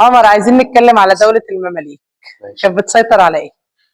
عمر، عايزين نتكلم على دولة المماليك. ماشي. كانت بتسيطر على ايه؟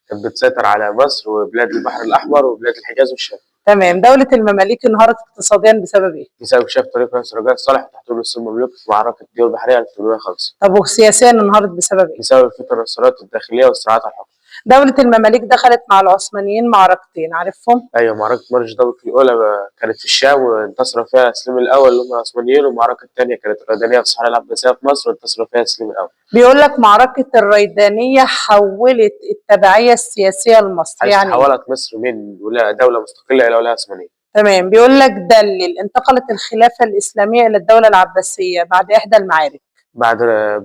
كانت بتسيطر على مصر وبلاد البحر الأحمر وبلاد الحجاز والشام. تمام. دولة المماليك انهارت اقتصاديا بسبب ايه؟ بسبب شاف طريق ناصر رجاء صالح تحت رؤوس المملوك في معركة ديول بحرية 1805. طب وسياسيا انهارت بسبب ايه؟ بسبب الفتن والثورات الداخلية والصراعات على الحكم. دولة المماليك دخلت مع العثمانيين معركتين، عارفهم؟ أيوة، معركة مرج دبك الأولى كانت في الشام وانتصر فيها سليم الأول اللي هم العثمانيين، والمعركة الثانية كانت الردانية في الصحراء العباسية في مصر وانتصر فيها سليم الأول. بيقول لك معركة الريدانية حولت التبعية السياسية لمصر، حيث يعني إيه؟ تحولت مصر من دولة مستقلة إلى ولاية عثمانية. تمام. بيقول لك دلل، انتقلت الخلافة الإسلامية إلى الدولة العباسية بعد إحدى المعارك. بعد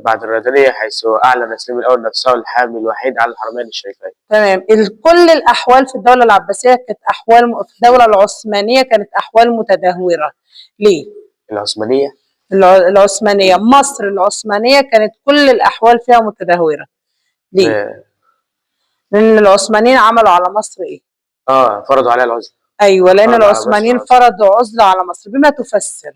بعد الردانية، حيث أعلن سليم الأول نفسه الحامي الوحيد على الحرمين الشريفين. تمام. كل الأحوال في الدولة العباسية كانت أحوال، في الدولة العثمانية كانت أحوال متدهورة. ليه؟ العثمانية العثمانية، مصر العثمانية كانت كل الأحوال فيها متدهورة. ليه؟ لأن العثمانيين عملوا على مصر إيه؟ فرضوا عليها العزلة. أيوة، لأن فرضوا على مصر العثمانيين العزلة فرضوا عزلة على مصر. بما تفسر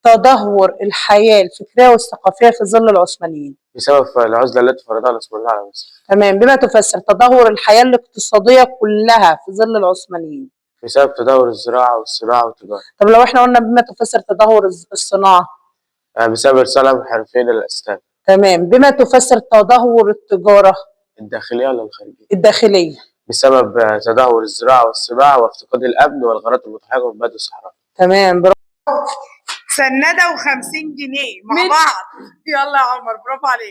تدهور الحياة الفكرية والثقافية في ظل العثمانيين. بسبب العزلة التي فرضها العثمانيين على مصر. تمام. بما تفسر تدهور الحياة الاقتصادية كلها في ظل العثمانيين. بسبب تدهور الزراعة والصناعة والتجارة. طب لو احنا قلنا بما تفسر تدهور الصناعة. بسبب إرسال المحرفين إلى الإسلام. تمام. بما تفسر تدهور التجارة. الداخلية ولا الخارجية؟ الداخلية. بسبب تدهور الزراعة والصناعة وافتقاد الأمن والغارات المتحركة من بدو الصحراء. تمام. سندة و50 جنيه مع بعض. يلا يا عمر، برافو عليك.